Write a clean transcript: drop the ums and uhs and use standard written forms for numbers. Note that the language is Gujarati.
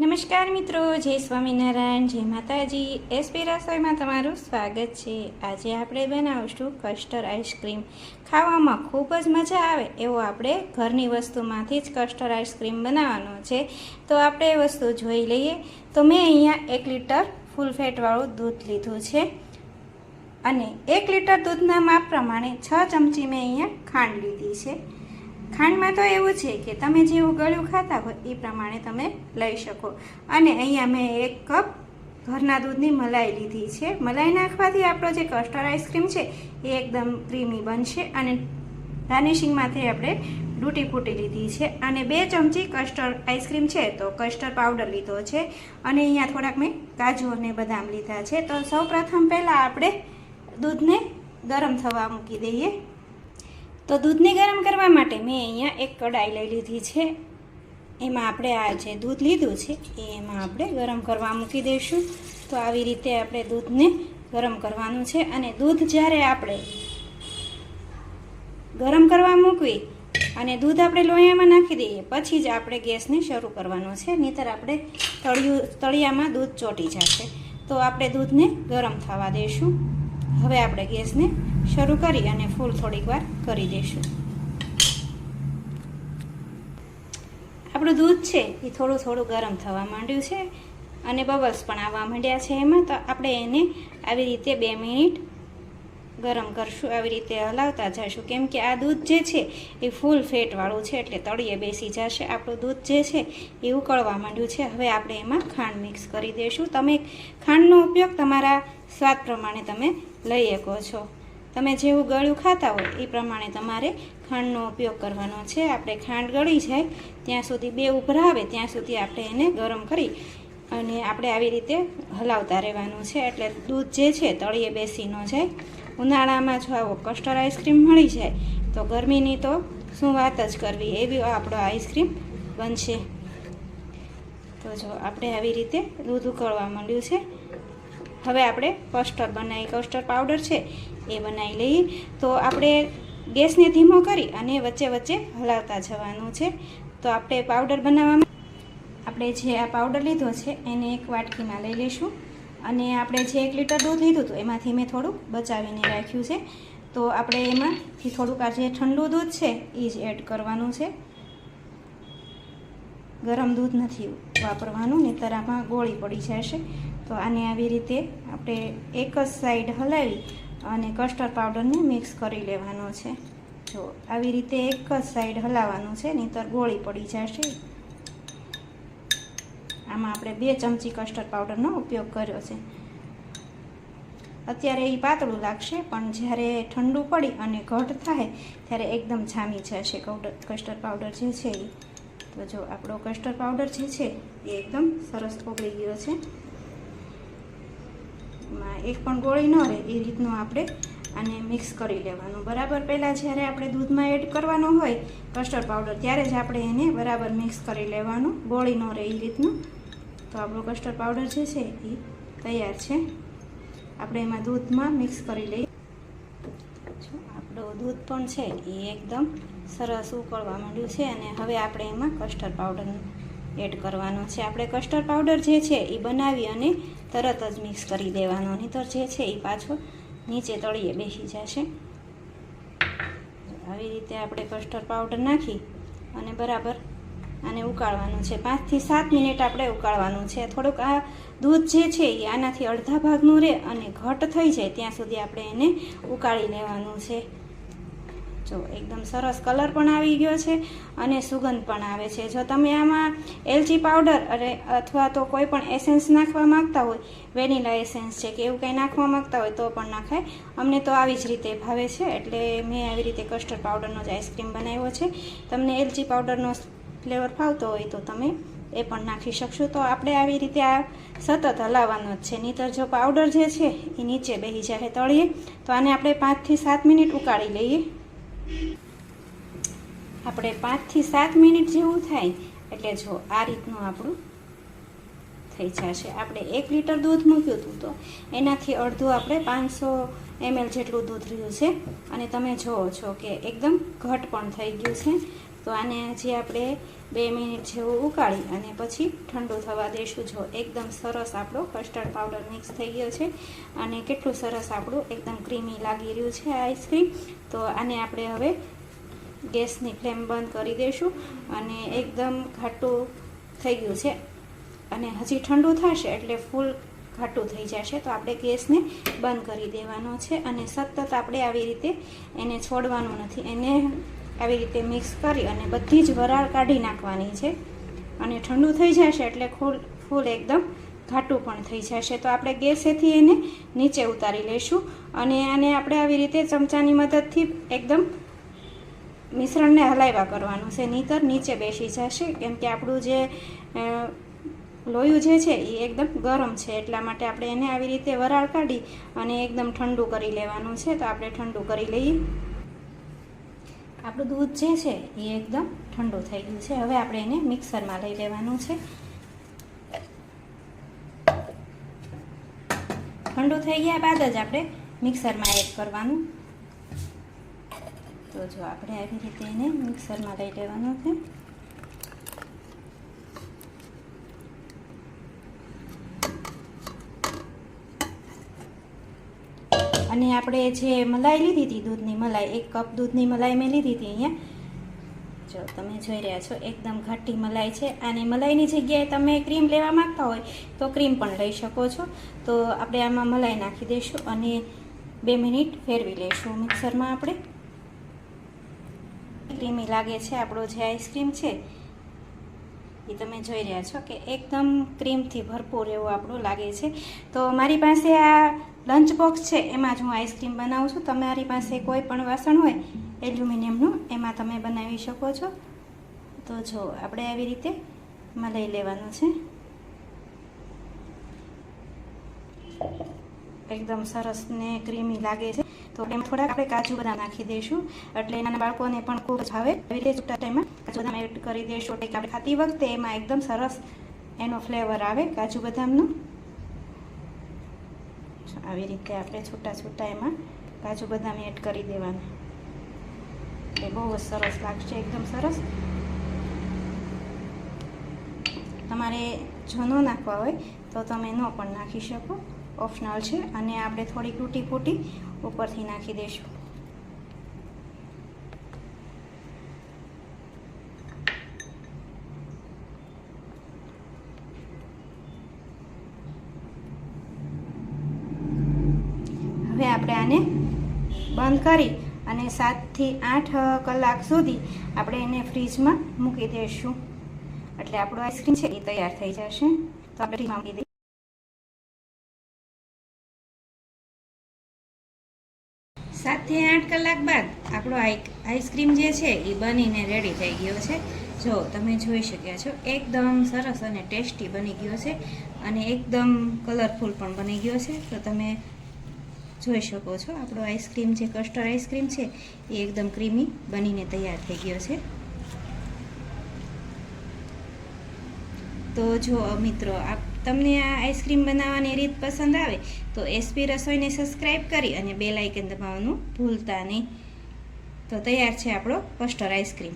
નમસ્કાર મિત્રો, જય સ્વામિનારાયણ, જય માતાજી. એસપી રસોઈમાં તમારું સ્વાગત છે. આજે આપણે બનાવીશું કસ્ટર્ડ આઈસ્ક્રીમ. ખાવામાં ખૂબ જ મજા આવે એવો આપણે ઘરની વસ્તુમાંથી જ કસ્ટર્ડ આઈસ્ક્રીમ બનાવવાનો છે. તો આપણે એ વસ્તુ જોઈ લઈએ. તો મેં અહીંયા 1 લીટર ફૂલ ફેટવાળું દૂધ લીધું છે અને 1 લીટર દૂધના માપ પ્રમાણે 6 ચમચી મેં અહીંયા ખાંડ લીધી છે. ખાંડમાં તો એવું છે કે તમે જેવું ગળ્યું ખાતા હોય એ પ્રમાણે તમે લઈ શકો. અને અહીંયા મેં 1 કપ ઘરના દૂધની મલાઈ લીધી છે. મલાઈ નાખવાથી આપણો જે કસ્ટર્ડ આઈસ્ક્રીમ છે એ એકદમ ક્રીમી બનશે. અને ગાર્નિશિંગમાંથી આપણે ડૂટી ફૂટી લીધી છે. અને 2 ચમચી કસ્ટર્ડ આઈસ્ક્રીમ છે તો કસ્ટર્ડ પાવડર લીધો છે. અને અહીંયા થોડાક મેં કાજુ અને બદામ લીધા છે. તો સૌપ્રથમ પહેલાં આપણે દૂધને ગરમ થવા મૂકી દઈએ. તો દૂધને ગરમ કરવા માટે મેં અહીંયા 1 કડાઈ લઈ લીધી છે. એમાં આપણે આ જે દૂધ લીધું છે એમાં આપણે ગરમ કરવા મૂકી દઈશું. તો આવી રીતે આપણે દૂધને ગરમ કરવાનું છે. અને દૂધ જ્યારે આપણે ગરમ કરવા મૂકવી અને દૂધ આપણે લોહીયામાં નાખી દઈએ પછી જ આપણે ગેસને શરૂ કરવાનો છે, નહીંતર આપણે તળિયામાં દૂધ ચોંટી જશે. તો આપણે દૂધને ગરમ થવા દઈશું. હવે આપણે ગેસને શરૂ કરી અને ફૂલ થોડીક વાર કરી દઈશું. આપણું દૂધ છે એ થોડું થોડું ગરમ થવા માંડ્યું છે અને બબલ્સ પણ આવવા માંડ્યા છે એમાં. તો આપણે એને આવી રીતે 2 મિનિટ ગરમ કરશું, આવી રીતે હલાવતા જઈશું. કેમ કે આ દૂધ જે છે એ ફૂલ ફેટવાળું છે એટલે તળિયે બેસી જશે. આપણું દૂધ જે છે એ ઉકળવા માંડ્યું છે. હવે આપણે એમાં ખાંડ મિક્સ કરી દઈશું. તમે ખાંડનો ઉપયોગ તમારા સ્વાદ પ્રમાણે તમે લઈ શકો છો. તમે જેવું ગળ્યું ખાતા હોય એ પ્રમાણે તમારે ખાંડનો ઉપયોગ કરવાનો છે. આપણે ખાંડ ગળી જાય ત્યાં સુધી 2 ઉભરા આવે ત્યાં સુધી આપણે એને ગરમ કરી અને આપણે આવી રીતે હલાવતા રહેવાનું છે. એટલે દૂધ જે છે તળિયે બેસી ન જાય. ઉનાળામાં જો આવો કસ્ટર્ડ આઈસ્ક્રીમ મળી જાય તો ગરમીની તો શું વાત જ કરવી, એવી આપણો આઈસ્ક્રીમ બનશે. તો જો આપણે આવી રીતે દૂધ ઉકળવા માંડ્યું છે. હવે આપણે કસ્ટર્ડ પાવડર છે એ બનાવી લઈએ. તો આપણે ગેસને ધીમો કરી અને વચ્ચે વચ્ચે હલાવતા જવાનું છે. તો આપણે પાવડર બનાવવામાં આપણે જે આ પાવડર લીધો છે એને 1 વાટકીમાં લઈ લઈશું. અને આપણે જે 1 લીટર દૂધ લીધું હતું એમાંથી મેં થોડુંક બચાવીને રાખ્યું છે. તો આપણે એમાંથી થોડુંક આ જે ઠંડુ દૂધ છે એ જ એડ કરવાનું છે. ગરમ દૂધ નથી વાપરવાનું, નહીંતર આમાં ગોળી પડી જશે. તો આને આવી રીતે આપણે એક જ સાઈડ હલાવી અને કસ્ટર્ડ પાવડરને મિક્સ કરી લેવાનો છે. જો આવી રીતે એક જ સાઈડ હલાવવાનું છે, નહીંતર ગોળી પડી જશે. આમાં આપણે 2 ચમચી કસ્ટર્ડ પાવડરનો ઉપયોગ કર્યો છે. અત્યારે એ પાતળું લાગશે પણ જ્યારે ઠંડુ પડી અને ઘટ થાય ત્યારે એકદમ જામી જશે કસ્ટર્ડ પાવડર જે છે એ. તો જો આપણો કસ્ટર્ડ પાવડર જે છે એ એકદમ સરસ ઓગળી ગયો છે. એમાં એક પણ ગોળી ન રહે એ રીતનું આપણે આને મિક્સ કરી લેવાનું બરાબર. પહેલાં જ્યારે આપણે દૂધમાં એડ કરવાનો હોય કસ્ટર્ડ પાવડર ત્યારે જ આપણે એને બરાબર મિક્સ કરી લેવાનું, ગોળી ન રહે એ રીતનું. તો આપણો કસ્ટર્ડ પાવડર જે છે એ તૈયાર છે. આપણે એમાં દૂધમાં મિક્સ કરી લઈએ. આપણું દૂધ પણ છે એ એકદમ સરસ ઉકળવા માંડ્યું છે. અને હવે આપણે એમાં કસ્ટર્ડ પાવડર એડ કરવાનો છે. આપણે કસ્ટર્ડ પાવડર જે છે એ બનાવી અને તરત જ મિક્સ કરી દેવાનો, નહીંતર જે છે એ પાછો નીચે તળિયે બેસી જશે. આવી રીતે આપણે કસ્ટર્ડ પાવડર નાખી અને બરાબર આને ઉકાળવાનું છે. 5 થી 7 મિનિટ આપણે ઉકાળવાનું છે. થોડુંક આ દૂધ જે છે એ આનાથી અડધા ભાગનું રહે અને ઘટ થઈ જાય ત્યાં સુધી આપણે એને ઉકાળી લેવાનું છે. જો એકદમ સરસ કલર પણ આવી ગયો છે અને સુગંધ પણ આવે છે. જો તમે આમાં એલચી પાવડર અથવા તો કોઈ પણ એસેન્સ નાખવા માંગતા હોય, વેનીલા એસેન્સ છે કે એવું કંઈ નાખવા માંગતા હોય તો પણ નાખાય. અમને તો આવી જ રીતે ભાવે છે એટલે મેં આવી રીતે કસ્ટર્ડ પાવડરનો જ આઈસ્ક્રીમ બનાવ્યો છે. તમને એલચી પાવડરનો ફ્લેવર ફાવતો હોય તો તમે એ પણ નાખી શકશો. તો આપણે આવી રીતે આ સતત હલાવવાનો જ છે, નહીંતર જો પાવડર જે છે એ નીચે બેસી જાય તળીએ. તો આને આપણે 5 થી 7 મિનિટ ઉકાળી લઈએ. આપણે 5 થી 7 મિનિટ જેવું થાય એટલે જો આ રીતનું આપણું થઈ જશે. આપણે 1 લીટર દૂધ મૂક્યું હતું તો એનાથી અડધું આપણે 500 ml જેટલું દૂધ રહ્યું છે. અને તમે જુઓ છો કે એકદમ ઘટ પણ થઈ ગયું છે. તો આને હજી આપણે 2 મિનિટ જેવું ઉકાળી અને પછી ઠંડુ થવા દઈશું. જો એકદમ સરસ આપણો કસ્ટર્ડ પાવડર મિક્સ થઈ ગયો છે અને કેટલું સરસ આપણું એકદમ ક્રીમી લાગી રહ્યું છે આ આઈસ્ક્રીમ. તો આને આપણે હવે ગેસની ફ્લેમ બંધ કરી દઈશું અને એકદમ ઘાટું થઈ ગયું છે અને હજી ઠંડુ થશે એટલે ફૂલ ઘાટું થઈ જશે. તો આપણે ગેસને બંધ કરી દેવાનો છે અને સતત આપણે આવી રીતે એને છોડવાનું નથી. એને આવી રીતે મિક્સ કરી અને બધી જ વરાળ કાઢી નાખવાની છે અને ઠંડુ થઈ જશે એટલે ફૂલ એકદમ ઘાટું પણ થઈ જશે. તો આપણે ગેસેથી એને નીચે ઉતારી લઈશું અને આને આપણે આવી રીતે ચમચાની મદદથી એકદમ મિશ્રણને હલાવ્યા કરવાનું છે, નહીંતર નીચે બેસી જશે. કેમ કે આપણું જે લોયું જે છે એ એકદમ ગરમ છે, એટલા માટે આપણે એને આવી રીતે વરાળ કાઢી અને એકદમ ઠંડુ કરી લેવાનું છે. તો આપણે ઠંડુ કરી લઈએ. આપણું દૂધ જે છે એ એકદમ ઠંડુ થઈ ગયું છે. હવે આપણે એને મિક્સરમાં લઈ લેવાનું છે. ઠંડુ થઈ ગયા બાદ જ આપણે મિક્સરમાં એડ કરવાનું. તો જો આપણે આવી રીતે એને મિક્સરમાં લઈ લેવાનું છે. અને આપણે જે મલાઈ લીધી હતી, દૂધની મલાઈ, 1 કપ દૂધની મલાઈ મેં લીધી હતી. અહીંયા જો તમે જોઈ રહ્યા છો એકદમ ઘાટી મલાઈ છે. અને મલાઈની જગ્યાએ તમે ક્રીમ લેવા માંગતા હોય તો ક્રીમ પણ લઈ શકો છો. તો આપણે આમાં મલાઈ નાખી દઈશું અને 2 મિનિટ ફેરવી લઈશું મિક્સરમાં. આપણે ક્રીમી લાગે છે આપણો જે આઈસ્ક્રીમ છે એ તમે જોઈ રહ્યા છો કે એકદમ ક્રીમથી ભરપૂર એવું આપણું લાગે છે. તો મારી પાસે આ લંચ બોક્સ છે, એમાં જ હું આઈસ્ક્રીમ બનાવું છું. તમારી પાસે કોઈ પણ વાસણ હોય એલ્યુમિનિયમનું, એમાં તમે બનાવી શકો છો. તો જો આપણે આવી રીતે લઈ લેવાનું છે. એકદમ સરસ ને ક્રીમી લાગે છે. તો એમાં થોડાક આપણે કાજુ બદામ નાખી દઈશું એટલે નાના બાળકોને પણ ખૂબ ભાવે. આવી રીતે છૂટા ટાઈમમાં કાજુ બદામ એડ કરી દઈશું એટલે આપણે ખાતી વખતે એમાં એકદમ સરસ એનો ફ્લેવર આવે કાજુ બદામનો. આવી રીતે આપણે છૂટા એમાં કાજુ બદામ એડ કરી દેવાના. એ બહુ જ સરસ લાગશે, એકદમ સરસ. તમારે જો ન નાખવા હોય તો તમે ન પણ નાખી શકો, ઓપ્શનલ છે. અને આપણે થોડી તૂટી ફૂટી ઉપરથી નાખી દઈશું. હવે આપણે આને બંધ કરી અને 7 થી 8 કલાક સુધી આપણે એને ફ્રીજમાં મૂકી દઈશું એટલે આપણું આઈસ્ક્રીમ છે એ તૈયાર થઈ જશે. તો આપણે ફ્રીજમાં મૂકી દઈએ. 7 થી 8 કલાક બાદ આપણો આઈસ્ક્રીમ જે છે એ બનીને રેડી થઈ ગયો છે. જો તમે જોઈ શક્યા છો એકદમ સરસ અને ટેસ્ટી બની ગયો છે અને એકદમ કલરફુલ પણ બની ગયો છે. તો તમે જોઈ શકો છો આપણો આઈસ્ક્રીમ જે કસ્ટર્ડ આઈસ્ક્રીમ છે એ એકદમ ક્રીમી બનીને તૈયાર થઈ ગયો છે. તો જો મિત્રો તમને આ આઈસ્ક્રીમ બનાવવાની રીત પસંદ આવે તો એસપી રસોઈને સબસ્ક્રાઈબ કરી અને બેલ આઇકન દબાવવાનું ભૂલતા નહીં. તો તૈયાર છે આપણો કસ્ટર્ડ આઈસ્ક્રીમ.